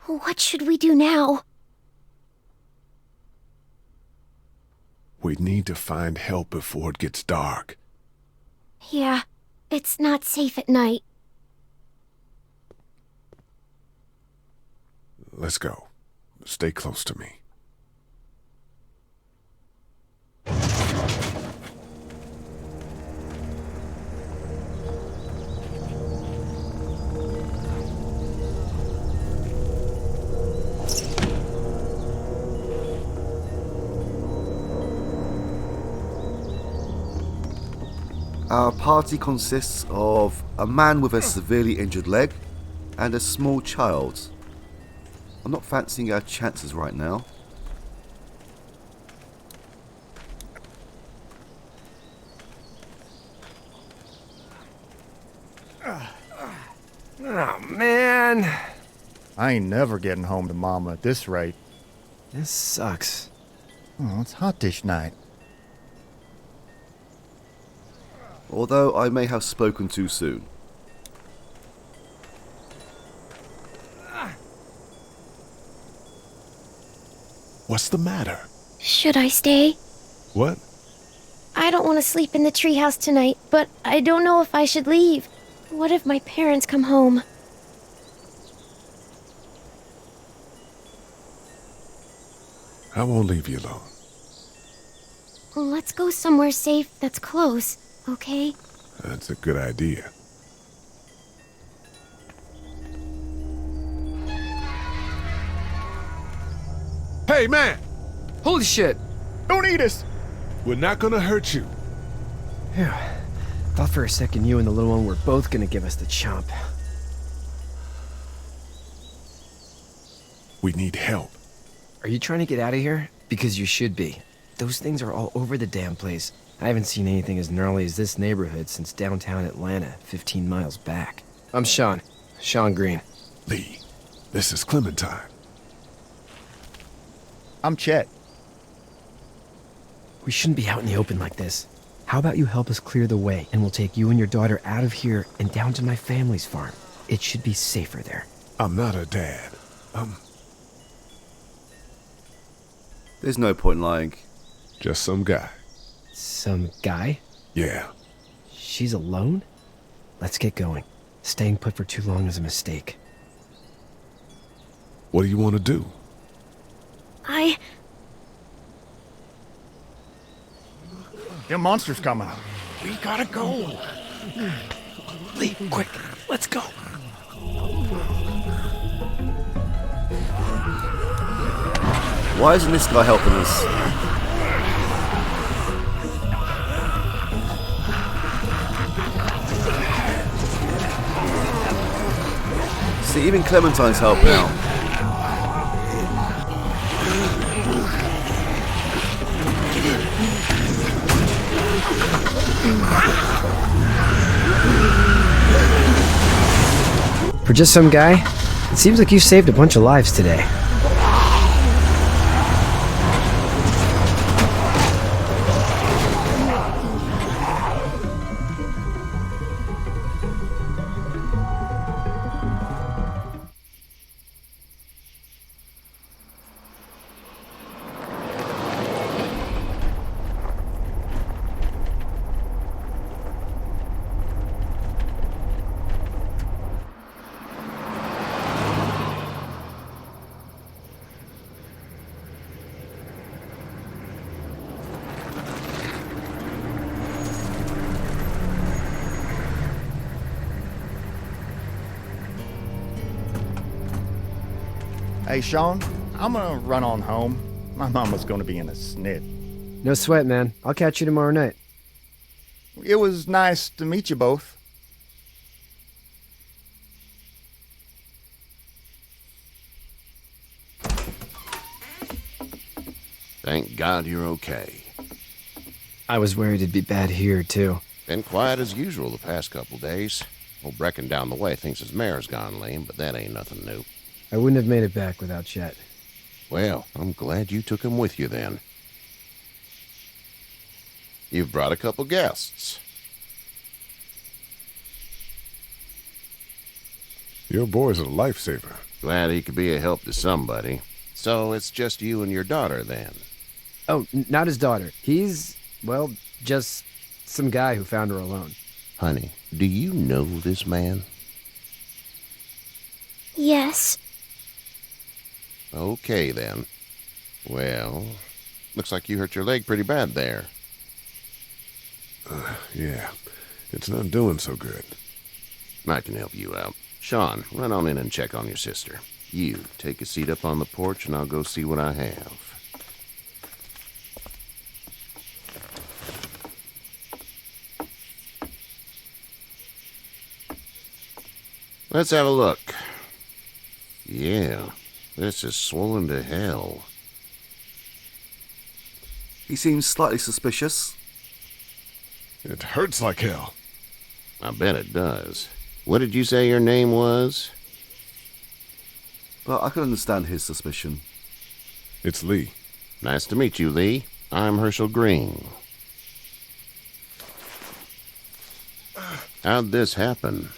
What should we do now? We need to find help before it gets dark. Yeah, it's not safe at night. Let's go. Stay close to me. Our party consists of a man with a severely injured leg and a small child. I'm not fancying our chances right now. Oh, man. I ain't never getting home to Mama at this rate. This sucks. Oh, it's hot this night. Although I may have spoken too soon. What's the matter? Should I stay? What? I don't want to sleep in the treehouse tonight, but I don't know if I should leave. What if my parents come home? I won't leave you alone. Let's go somewhere safe that's close, okay? That's a good idea. Hey, man! Holy shit. Don't eat us! We're not gonna hurt you. Phew. Thought for a second you and the little one were both gonna give us the chomp. We need help. Are you trying to get out of here? Because you should be. Those things are all over the damn place. I haven't seen anything as gnarly as this neighborhood since downtown Atlanta, 15 miles back. I'm Sean. Sean Green. Lee, this is Clementine. I'm Chet. We shouldn't be out in the open like this. How about you help us clear the way, and we'll take you and your daughter out of here and down to my family's farm. It should be safer there. I'm not her dad. There's no point lying. Just some guy. Some guy? Yeah. She's alone? Let's get going. Staying put for too long is a mistake. What do you want to do? Them monsters coming. We gotta go. Lee, quick, let's go. Why isn't this guy helping us? See, even Clementine's helping out. For just some guy, it seems like you saved a bunch of lives today. Hey, Sean, I'm gonna run on home. My mama's gonna be in a snit. No sweat, man. I'll catch you tomorrow night. It was nice to meet you both. Thank God you're okay. I was worried it'd be bad here, too. Been quiet as usual the past couple days. Old Brecken down the way thinks his mare's gone lame, but that ain't nothing new. I wouldn't have made it back without Chet. Well, I'm glad you took him with you then. You've brought a couple guests. Your boy's a lifesaver. Glad he could be a help to somebody. So it's just you and your daughter, then? Oh, not his daughter. He's, well, just some guy who found her alone. Honey, do you know this man? Yes. Okay, then. Well, looks like you hurt your leg pretty bad there. Yeah, it's not doing so good. I can help you out. Sean, run on in and check on your sister. You, take a seat up on the porch and I'll go see what I have. Let's have a look. Yeah, this is swollen to hell. He seems slightly suspicious. It hurts like hell. I bet it does. What did you say your name was? But I can understand his suspicion. It's Lee. Nice to meet you, Lee. I'm Herschel Green. How'd this happen?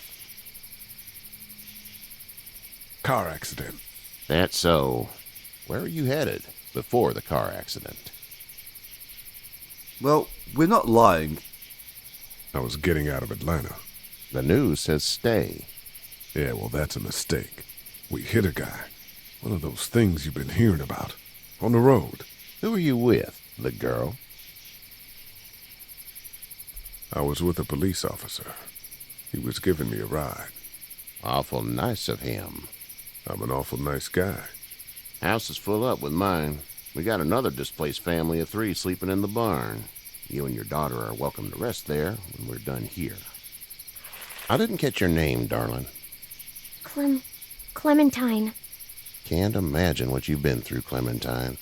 Car accident. That's so. Where are you headed before the car accident? Well, we're not lying. I was getting out of Atlanta. The news says stay. Yeah, well, that's a mistake. We hit a guy. One of those things you've been hearing about. On the road. Who are you with? The girl? I was with a police officer. He was giving me a ride. Awful nice of him. I'm an awful nice guy. House is full up with mine. We got another displaced family of 3 sleeping in the barn. You and your daughter are welcome to rest there when we're done here. I didn't catch your name, darling. Clementine. Can't imagine what you've been through, Clementine.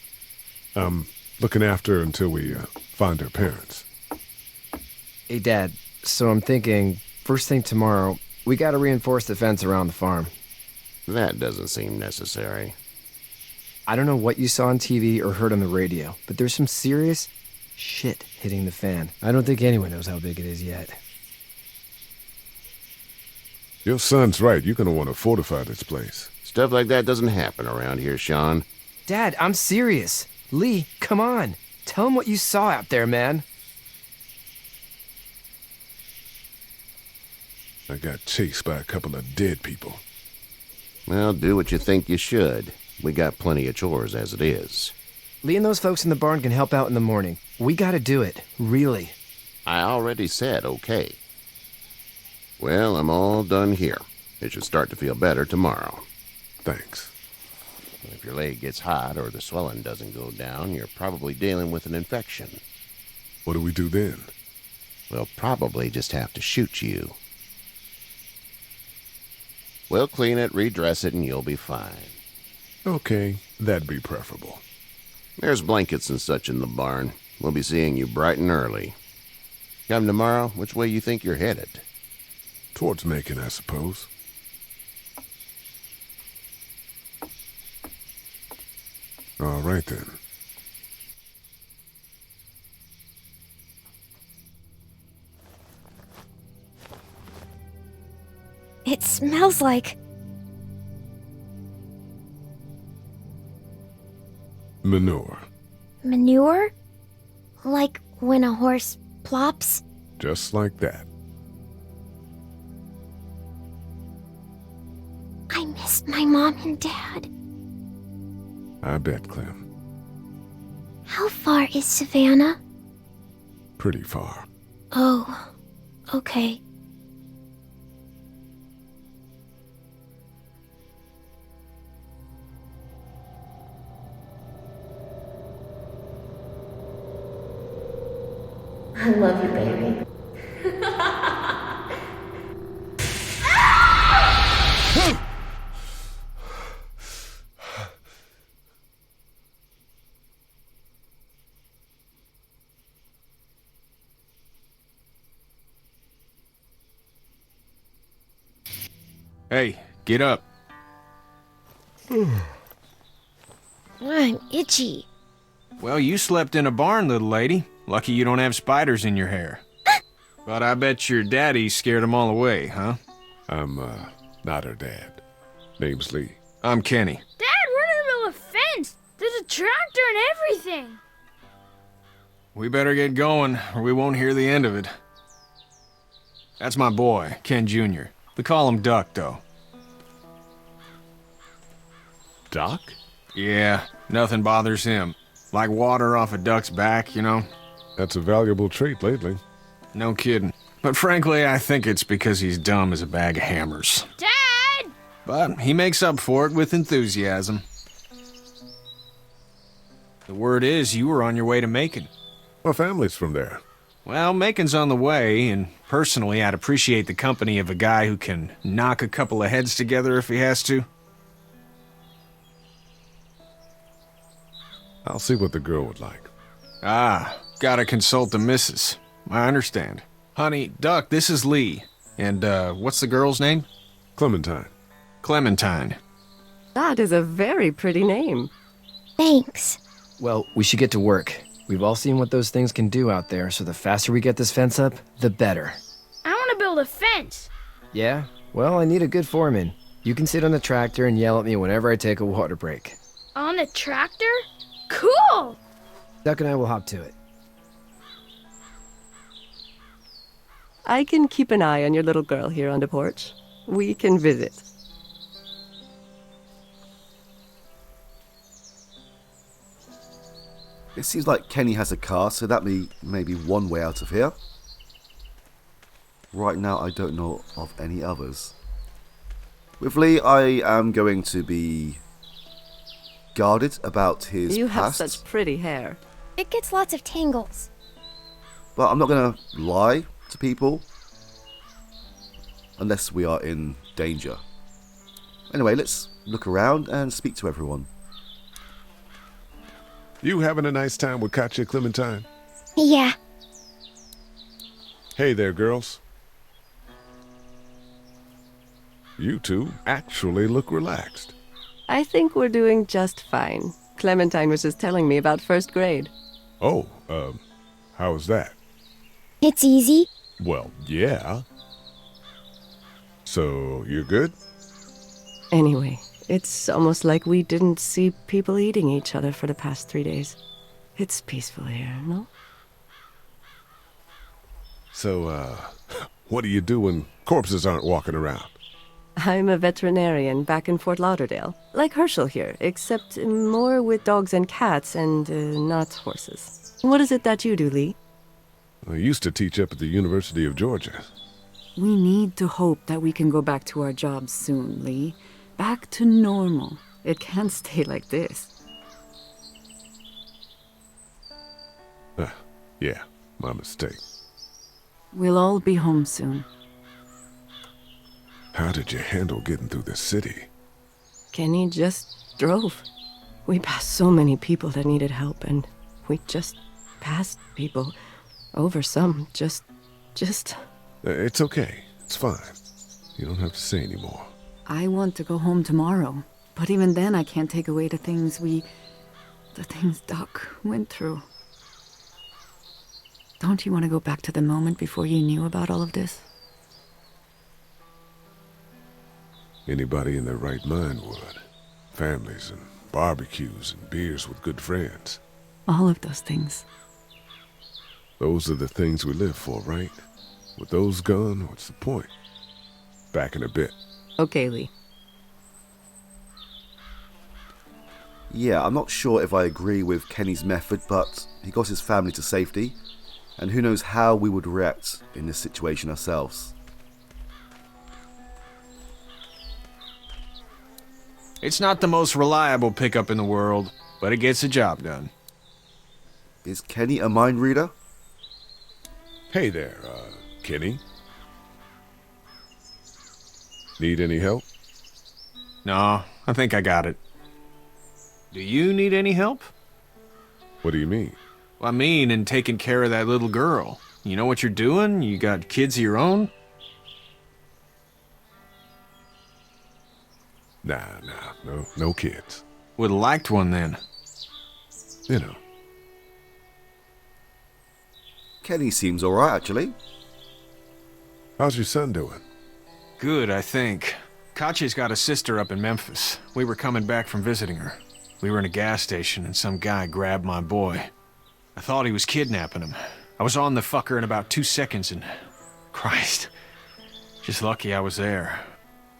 I'm looking after her until we find her parents. Hey, Dad, so I'm thinking, first thing tomorrow, we gotta reinforce the fence around the farm. That doesn't seem necessary. I don't know what you saw on TV or heard on the radio, but there's some serious shit hitting the fan. I don't think anyone knows how big it is yet. Your son's right. You're gonna want to fortify this place. Stuff like that doesn't happen around here, Sean. Dad, I'm serious. Lee, come on. Tell him what you saw out there, man. I got chased by a couple of dead people. Well, do what you think you should. We got plenty of chores as it is. Lee and those folks in the barn can help out in the morning. We gotta do it. Really. I already said okay. Well, I'm all done here. It should start to feel better tomorrow. Thanks. If your leg gets hot or the swelling doesn't go down, you're probably dealing with an infection. What do we do then? We'll probably just have to shoot you. We'll clean it, redress it, and you'll be fine. Okay, that'd be preferable. There's blankets and such in the barn. We'll be seeing you bright and early. Come tomorrow, which way you think you're headed? Towards Macon, I suppose. All right, then. It smells like... Manure. manure? Like when a horse plops? Just like that. I miss my mom and dad. I bet, Clem. How far is Savannah? Pretty far. Oh, okay. I love you, baby. Hey, get up. I'm itchy. Well, you slept in a barn, little lady. Lucky you don't have spiders in your hair. But I bet your daddy scared them all away, huh? I'm, not her dad. Name's Lee. I'm Kenny. Dad, we're in the middle of a fence. There's a tractor and everything. We better get going, or we won't hear the end of it. That's my boy, Ken Jr. We call him Duck, though. Doc? Yeah, nothing bothers him. Like water off a duck's back, you know? That's a valuable trait lately. No kidding. But frankly, I think it's because he's dumb as a bag of hammers. Dad! But he makes up for it with enthusiasm. The word is you were on your way to Macon. My family's from there. Well, Macon's on the way, and personally, I'd appreciate the company of a guy who can knock a couple of heads together if he has to. I'll see what the girl would like. Ah, gotta consult the missus. I understand. Honey, Duck, this is Lee. And, what's the girl's name? Clementine. Clementine. That is a very pretty name. Thanks. Well, we should get to work. We've all seen what those things can do out there, so the faster we get this fence up, the better. I want to build a fence. Yeah? Well, I need a good foreman. You can sit on the tractor and yell at me whenever I take a water break. On the tractor? Cool! Duck and I will hop to it. I can keep an eye on your little girl here on the porch. We can visit. It seems like Kenny has a car, so that may be one way out of here. Right now, I don't know of any others. With Lee, I am going to be guarded about his You have past. such pretty hair. It gets lots of tangles. But I'm not going to lie to people unless we are in danger. Anyway, let's look around and speak to everyone. You having a nice time with Katya, Clementine? Yeah. Hey there, girls. You two actually look relaxed. I think we're doing just fine. Clementine was just telling me about first grade. Oh, how was that? It's easy. Well, yeah. So, you're good? Anyway, it's almost like we didn't see people eating each other for the past 3 days. It's peaceful here, no? So, what do you do when corpses aren't walking around? I'm a veterinarian back in Fort Lauderdale. Like Herschel here, except more with dogs and cats and not horses. What is it that you do, Lee? I used to teach up at the University of Georgia. We need to hope that we can go back to our jobs soon, Lee. Back to normal. It can't stay like this. Yeah, my mistake. We'll all be home soon. How did you handle getting through the city? Kenny just drove. We passed so many people that needed help, and we just passed people. Over some, just... It's okay. It's fine. You don't have to say any more. I want to go home tomorrow. But even then, I can't take away the things Doc went through. Don't you want to go back to the moment before you knew about all of this? Anybody in their right mind would. Families and barbecues and beers with good friends. All of those things. Those are the things we live for, right? With those gone, what's the point? Back in a bit. Okay, Lee. Yeah, I'm not sure if I agree with Kenny's method, but he got his family to safety, and who knows how we would react in this situation ourselves. It's not the most reliable pickup in the world, but it gets the job done. Is Kenny a mind reader? Hey there, Kenny. Need any help? No, I think I got it. Do you need any help? What do you mean? Well, I mean, in taking care of that little girl. You know what you're doing? You got kids of your own? Nah, no kids. Would've liked one then. You know. Kenny seems alright, actually. How's your son doing? Good, I think. Katya's got a sister up in Memphis. We were coming back from visiting her. We were in a gas station and some guy grabbed my boy. I thought he was kidnapping him. I was on the fucker in about 2 seconds and... Christ. Just lucky I was there.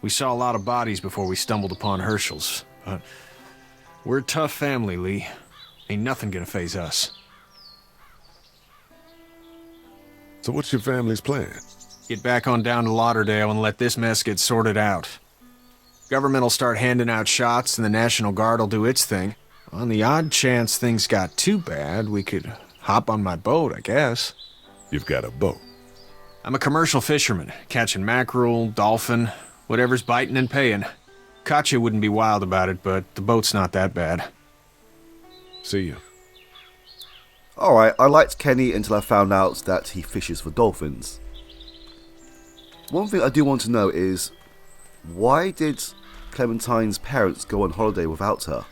We saw a lot of bodies before we stumbled upon Herschel's. But we're a tough family, Lee. Ain't nothing gonna faze us. So what's your family's plan? Get back on down to Lauderdale and let this mess get sorted out. Government will start handing out shots and the National Guard will do its thing. On the odd chance things got too bad, we could hop on my boat, I guess. You've got a boat. I'm a commercial fisherman, catching mackerel, dolphin, whatever's biting and paying. Katya wouldn't be wild about it, but the boat's not that bad. See you. Alright, I liked Kenny until I found out that he fishes for dolphins. One thing I do want to know is, why did Clementine's parents go on holiday without her?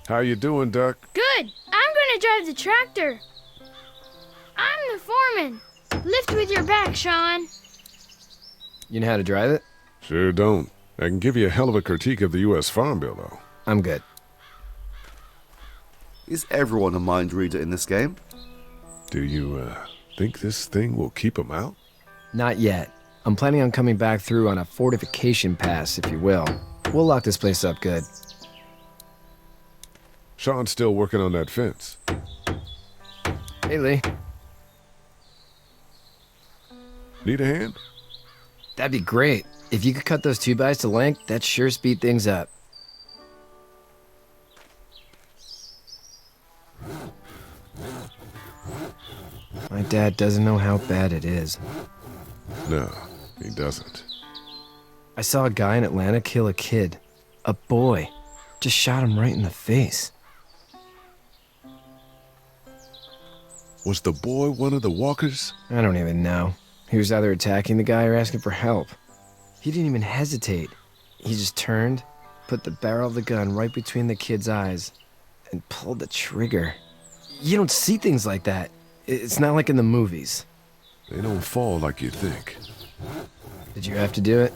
How you doing, Duck? Good. I'm gonna drive the tractor. I'm the foreman. Lift with your back, Sean. You know how to drive it? Sure don't. I can give you a hell of a critique of the U.S. Farm Bill, though. I'm good. Is everyone a mind reader in this game? Do you, think this thing will keep them out? Not yet. I'm planning on coming back through on a fortification pass, if you will. We'll lock this place up good. Sean's still working on that fence. Hey, Lee. Need a hand? That'd be great. If you could cut those 2x to length, that'd sure speed things up. My dad doesn't know how bad it is. No, he doesn't. I saw a guy in Atlanta kill a kid. A boy. Just shot him right in the face. Was the boy one of the walkers? I don't even know. He was either attacking the guy or asking for help. He didn't even hesitate. He just turned, put the barrel of the gun right between the kid's eyes, and pulled the trigger. You don't see things like that. It's not like in the movies. They don't fall like you think. Did you have to do it?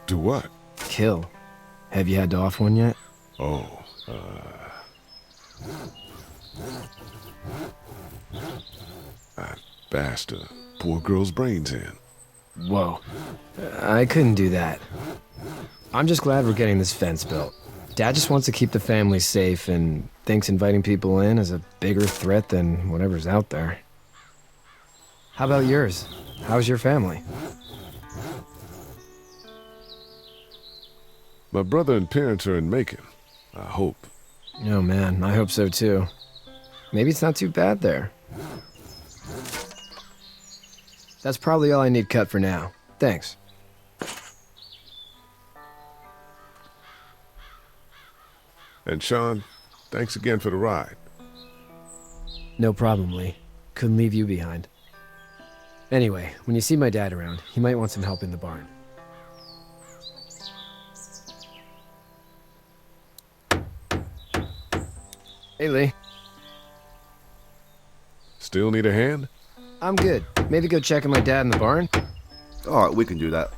Do what? Kill. Have you had to off one yet? Oh, I bashed a poor girl's brains in. Whoa. I couldn't do that. I'm just glad we're getting this fence built. Dad just wants to keep the family safe and thinks inviting people in is a bigger threat than whatever's out there. How about yours? How's your family? My brother and parents are in Macon. I hope. Oh man, I hope so too. Maybe it's not too bad there. That's probably all I need cut for now. Thanks. And Sean, thanks again for the ride. No problem, Lee. Couldn't leave you behind. Anyway, when you see my dad around, he might want some help in the barn. Hey, Lee. Still need a hand? I'm good. Maybe go check on my dad in the barn? Alright, we can do that.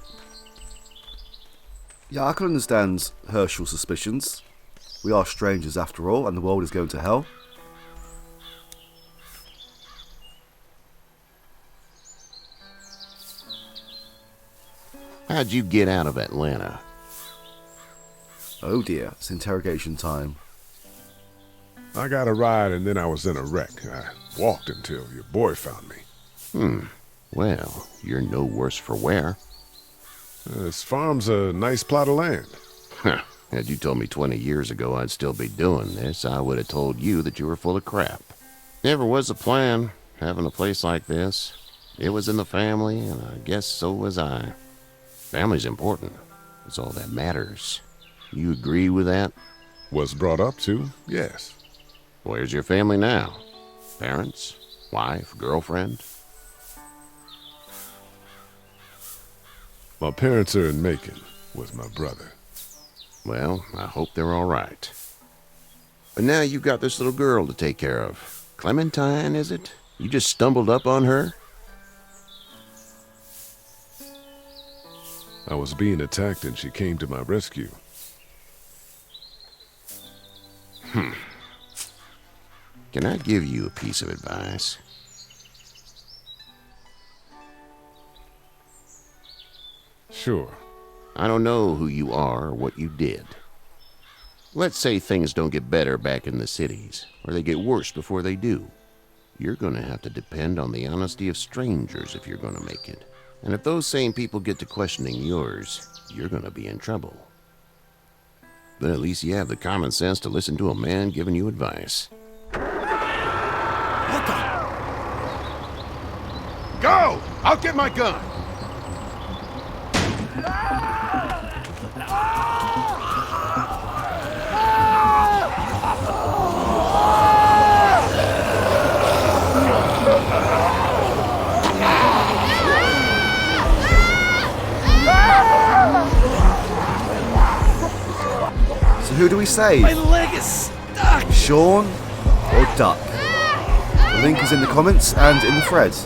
Yeah, I can understand Herschel's suspicions. We are strangers after all, and the world is going to hell. How'd you get out of Atlanta? Oh dear, it's interrogation time. I got a ride and then I was in a wreck. I walked until your boy found me. Well, you're no worse for wear. This farm's a nice plot of land. Had you told me 20 years ago I'd still be doing this, I would have told you that you were full of crap. Never was a plan, having a place like this. It was in the family, and I guess so was I. Family's important. It's all that matters. You agree with that? Was brought up to, yes. Where's your family now? Parents? Wife? Girlfriend? My parents are in Macon with my brother. Well, I hope they're all right. But now you've got this little girl to take care of. Clementine, is it? You just stumbled up on her? I was being attacked and she came to my rescue. Can I give you a piece of advice? Sure. I don't know who you are or what you did. Let's say things don't get better back in the cities, or they get worse before they do. You're gonna have to depend on the honesty of strangers if you're gonna make it. And if those same people get to questioning yours, you're gonna be in trouble. But at least you have the common sense to listen to a man giving you advice. What the? Go! I'll get my gun! So who do we save? My leg is stuck! Sean or Duck? The link is in the comments and in the threads.